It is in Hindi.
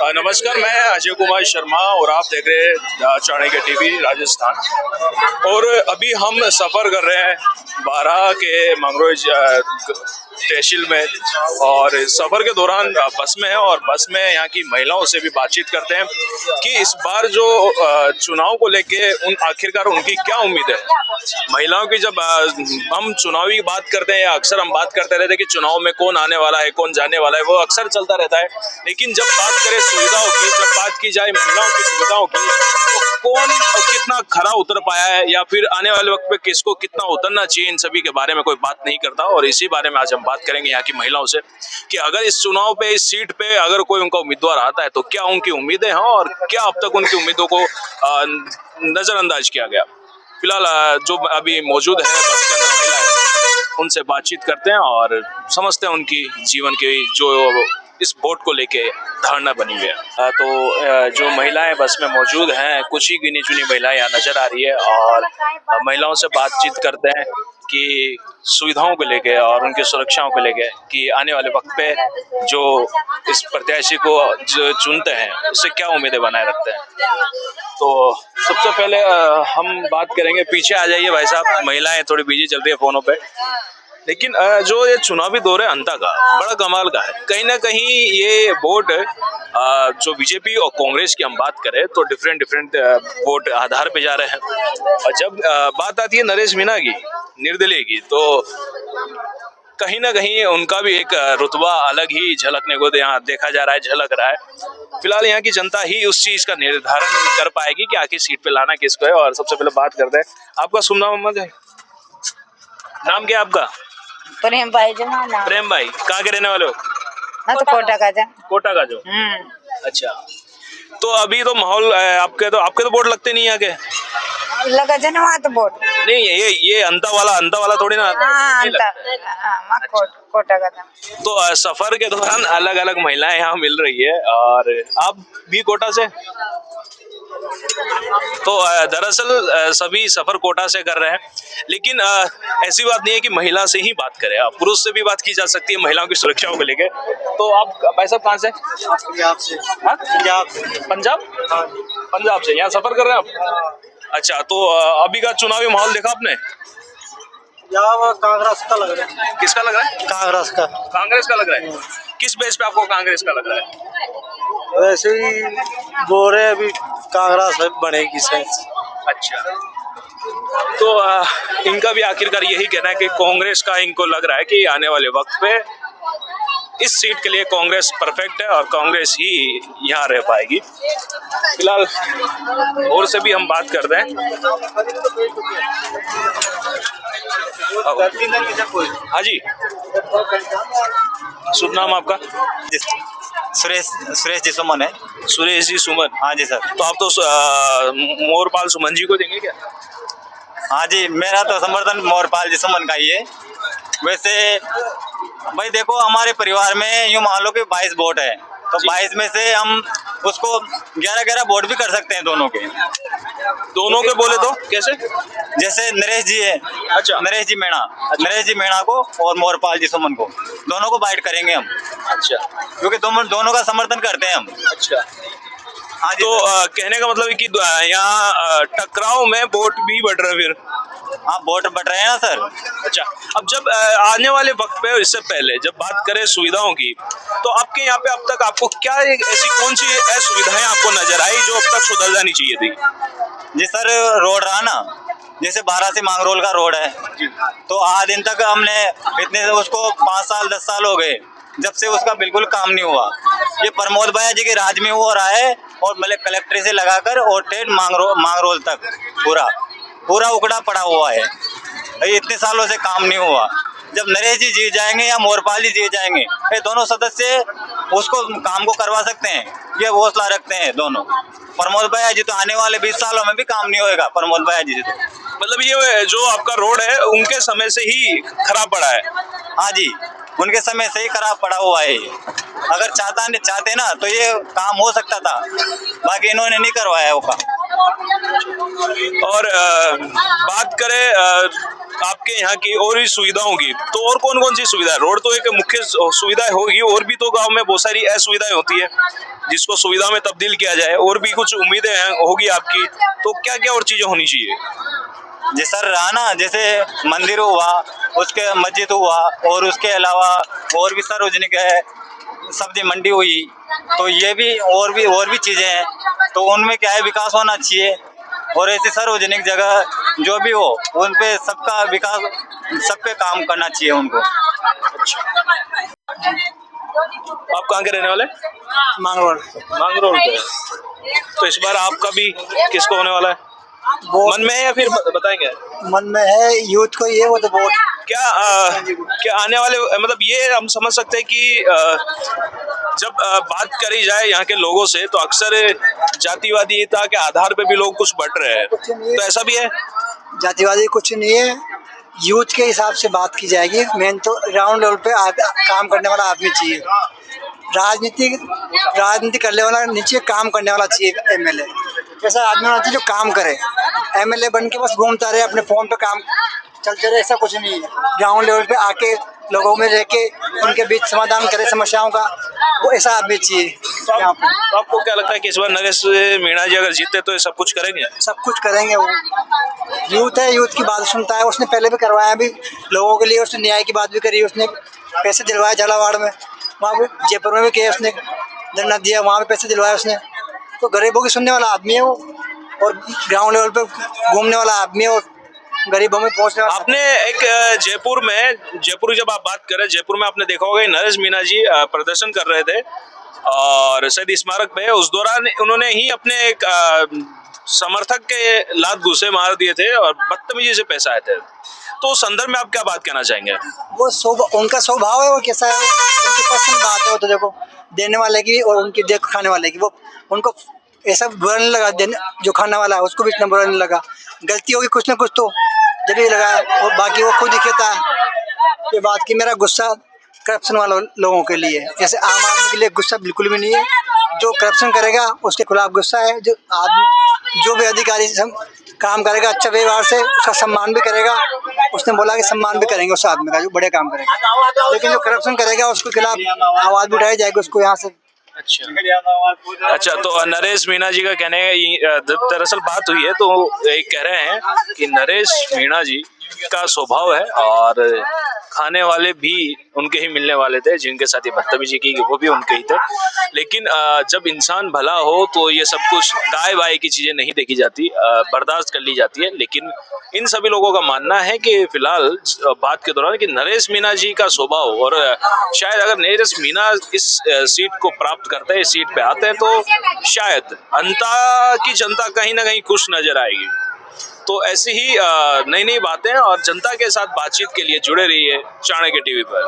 नमस्कार, मैं अजय कुमार शर्मा और आप देख रहे हैं चाणक्य टीवी राजस्थान। और अभी हम सफ़र कर रहे हैं बारां के मंगरोज तहसील में। और सफ़र के दौरान बस में है और बस में यहाँ की महिलाओं से भी बातचीत करते हैं कि इस बार जो चुनाव को लेके आखिरकार उनकी क्या उम्मीद है। महिलाओं की जब हम चुनावी बात करते हैं या अक्सर हम बात करते रहते हैं कि चुनाव में कौन आने वाला है कौन जाने वाला है, वो अक्सर चलता रहता है। लेकिन जब बात करें सुविधाओं की, जब बात की जाए महिलाओं की सुविधाओं की, तो कौन कितना खरा उतर पाया है या फिर आने वाले वक्त पे किसको कितना उतरना चाहिए, इन सभी के बारे में कोई बात नहीं करता। और इसी बारे में आज हम बात करेंगे यहाँ की महिलाओं से कि अगर इस चुनाव पे, इस सीट पे अगर कोई उनका उम्मीदवार आता है तो क्या उनकी उम्मीदें हैं और क्या अब तक उनकी उम्मीदों को नजरअंदाज किया गया। फिलहाल जो अभी मौजूद है बस के अंदर महिला है, उनसे बातचीत करते हैं और समझते हैं उनकी जीवन की जो इस वोट को लेके धारणा बनी हुई है। तो जो महिलाएं बस में मौजूद हैं, कुछ ही गिनी चुनी महिलाएं यहाँ नजर आ रही है और महिलाओं से बातचीत करते हैं कि सुविधाओं को लेके और उनकी सुरक्षाओं को लेके कि आने वाले वक्त पे जो इस प्रत्याशी को जो चुनते हैं उससे क्या उम्मीदें बनाए रखते हैं। तो सबसे पहले हम बात करेंगे, पीछे आ जाइए भाई साहब, महिलाएं थोड़ी बिजी चल रही है फोनों पे। लेकिन जो ये चुनावी दौर है अंता का बड़ा कमाल का है। कहीं ना कहीं ये वोट जो बीजेपी और कांग्रेस की हम बात करें तो डिफरेंट वोट आधार पे जा रहे हैं। और जब बात आती है नरेश मीणा की, निर्दलीय की, तो कहीं ना कहीं उनका भी एक रुतबा अलग ही झलकने को यहाँ देखा जा रहा है, झलक रहा है। फिलहाल यहाँ की जनता ही उस चीज का निर्धारण कर पाएगी कि आखिर सीट पे लाना किसको है। और सबसे पहले बात करते हैं, आपका शुभ नाम मोहम्मद है, नाम क्या है आपका? प्रेम भाई जमाना। प्रेम भाई, कहाँ के रहने वाले हो? मैं तो कोटा का जा। कोटा का जो। अच्छा, तो अभी तो माहौल आपके तो वोट लगते नहीं है के? लगा जनवा तो वोट नहीं, ये अंता वाला थोड़ी ना। हाँ, कोटा का था। तो सफर के दौरान अलग अलग महिलाएं यहाँ मिल रही है और आप भी कोटा से? तो दरअसल सभी सफर कोटा से कर रहे हैं। लेकिन ऐसी बात नहीं है कि महिला से ही बात करें, आप पुरुष से भी बात की जा सकती है महिलाओं की सुरक्षाओं को लेके। तो आप भाई साहब कहाँ से? पंजाब से। हाँ? पंजाब? हाँ। पंजाब से यहाँ सफर कर रहे हैं आप? अच्छा, तो अभी का चुनावी माहौल देखा आपने? कांग्रेस का लग रहा है। किसका लग रहा है? कांग्रेस का। कांग्रेस का लग रहा है। किस बेस पे आपको कांग्रेस का लग रहा है? वैसे ही बोल रहे अभी कांग्रेस बनेगी शायद। अच्छा, तो इनका भी आखिरकार यही कहना है कि कांग्रेस का इनको लग रहा है कि आने वाले वक्त पे इस सीट के लिए कांग्रेस परफेक्ट है और कांग्रेस ही यहाँ रह पाएगी। फिलहाल और से भी हम बात करते हैं। हाँ जी, शुभ नाम आपका? सुरेश जी सुमन है। सुरेश जी सुमन। हाँ जी सर। तो आप तो मोरपाल सुमन जी को देंगे क्या? हाँ जी, मेरा तो समर्थन मोरपाल जी सुमन का ही है। वैसे भाई देखो, हमारे परिवार में यूँ मान लो कि 22 वोट है, तो 22 में से हम उसको 11 वोट भी कर सकते हैं दोनों के बोले तो कैसे? जैसे नरेश जी है। अच्छा, नरेश जी मीणा को और मोरपाल जी सुमन को, दोनों को बाइट करेंगे हम। अच्छा, क्योंकि दोनों का समर्थन करते हैं हम। अच्छा, हाँ जी। तो कहने का मतलब है कि यहाँ टकराव में वोट भी बढ़ रहे हैं फिर? हाँ, वोट बढ़ रहे हैं ना सर। अच्छा, अब जब आने वाले वक्त पे, इससे पहले जब बात करें सुविधाओं की, तो आपके यहाँ पे अब तक आपको क्या ऐसी कौन सी असुविधाएं आपको नजर आई जो अब तक सुधर जानी चाहिए थी? जी सर, रोड रहा ना, जैसे बारां से मांगरोल का रोड है, तो आज दिन तक हमने इतने उसको 5 साल 10 साल हो गए जब से उसका बिल्कुल काम नहीं हुआ। ये प्रमोद भैया जी के राज में हो रहा है और मतलब कलेक्टर से लगाकर और ट्रेन मांगरोल तक पूरा उकड़ा पड़ा हुआ है। इतने सालों से काम नहीं हुआ। जब नरेश जी जीत जाएंगे या मोरपाल जी जीत जाएंगे, ये दोनों सदस्य उसको काम को करवा सकते हैं, ये हौसला रखते हैं दोनों। प्रमोद भैया जी तो आने वाले 20 सालों में भी काम नहीं होएगा। प्रमोद भैया जी तो मतलब ये जो आपका रोड है उनके समय से ही खराब पड़ा है? हाँ जी, उनके समय से ही खराब पड़ा हुआ है। अगर चाहते ना तो ये काम हो सकता था, बाकी इन्होंने नहीं करवाया वो काम। और बात करें आपके यहाँ की और भी सुविधाओं की, तो और कौन कौन सी सुविधा है? रोड तो एक मुख्य सुविधा होगी, और भी तो गांव में बहुत सारी असुविधाएं होती है जिसको सुविधा में तब्दील किया जाए, और भी कुछ उम्मीदें हैं होगी आपकी, तो क्या क्या और चीजें होनी चाहिए? जी सर, रहा ना, जैसे मंदिर हुआ, उसके मस्जिद हुआ, और उसके अलावा और भी सार्वजनिक है, सब्जी मंडी हुई, तो ये भी और भी चीज़ें हैं, तो उनमें क्या है, विकास होना चाहिए। और ऐसी सार्वजनिक जगह जो भी हो, उन पे सबका विकास, सब पे काम करना चाहिए उनको। आप कहाँ के रहने वाले? मांगरोल। मांगरोल के। तो इस बार आपका भी किसको होने वाला है? मन में है या फिर बताएंगे? मन में है यूथ को, ये वो तो वोट क्या आने वाले, मतलब ये हम समझ सकते हैं कि जब बात करी जाए यहाँ के लोगों से, तो अक्सर जातिवादिता के आधार पे भी लोग कुछ बट रहे हैं, तो ऐसा भी है? जातिवादी कुछ नहीं है, यूथ के हिसाब से बात की जाएगी। मेन तो ग्राउंड लेवल पे काम करने वाला आदमी चाहिए। राजनीति करने वाला नीचे काम करने वाला चाहिए। एमएलए ऐसा आदमी होना चाहिए जो काम करे। एमएलए बन के बस घूमता रहे, अपने फोन पे काम चलते रहे, ऐसा कुछ नहीं है। ग्राउंड लेवल पे आके लोगों में रह के उनके बीच समाधान करे समस्याओं का, वो ऐसा आदमी चाहिए यहाँ पे। तो आपको क्या लगता है कि इस बार नरेश मीणा जी अगर जीतते तो ये सब कुछ करेंगे? सब कुछ करेंगे वो। यूथ है, यूथ की बात सुनता है। उसने पहले भी करवाया भी लोगों के लिए, उसने न्याय की बात भी करी, उसने पैसे दिलवाए झालावाड़ में, वहाँ पे जयपुर में भी किया उसने, धरना दिया, वहाँ पे पैसे दिलवाए उसने। तो गरीबों की सुनने वाला आदमी है वो, और ग्राउंड लेवल पे घूमने वाला आदमी है, और गरीबों में पहुँचने वाला। आपने एक जयपुर जब आप बात करें, जयपुर में आपने देखा होगा नरेश मीणा जी प्रदर्शन कर रहे थे और शहीद स्मारक पे, उस दौरान उन्होंने ही अपने एक समर्थक के लात घुसे मार दिए थे और बदतमीजी से पेश आए थे। तो उस संदर्भ में आप क्या बात कहना चाहेंगे? वो उनका स्वभाव है, वो कैसा है, उनकी पर्सनल बात है वो। तो देखो, देने वाले की और उनकी देख खाने वाले की, वो उनको ऐसा बुरा नहीं लगा, देने जो खाने वाला है उसको भी इतना बुरा नहीं लगा। गलती होगी कुछ ना कुछ तो जब ही लगा, और बाकी वो खुद ही कहता है ये बात कि मेरा गुस्सा करप्शन वाले लोगों के लिए है। ऐसे आम आदमी के लिए गुस्सा बिल्कुल भी नहीं है। जो करप्शन करेगा उसके खिलाफ गुस्सा है। जो भी अधिकारी काम करेगा अच्छा व्यवहार से, उसका सम्मान भी करेगा। उसने बोला कि सम्मान भी करेंगे उस आदमी का जो बड़े काम करेगा, लेकिन जो करप्शन करेगा उसके खिलाफ आवाज भी उठाई जाएगी, उसको यहाँ से। अच्छा, तो नरेश मीणा जी का कहने है, दरअसल बात हुई है तो ये कह रहे हैं कि नरेश मीणा जी का स्वभाव है और खाने वाले भी उनके ही मिलने वाले थे, जिनके साथ ये बदतमीजी की वो भी उनके ही थे। लेकिन जब इंसान भला हो तो ये सब कुछ दाएं बाएं की चीजें नहीं देखी जाती, बर्दाश्त कर ली जाती है। लेकिन इन सभी लोगों का मानना है कि फिलहाल बात के दौरान कि नरेश मीणा जी का स्वभाव, और शायद अगर नरेश मीणा इस सीट को प्राप्त करते हैं, इस सीट पे आते हैं, तो शायद अंता की जनता कहीं ना कहीं खुश नजर आएगी। तो ऐसी ही नई नई बातें और जनता के साथ बातचीत के लिए जुड़े रहिए चाणक्य टीवी पर।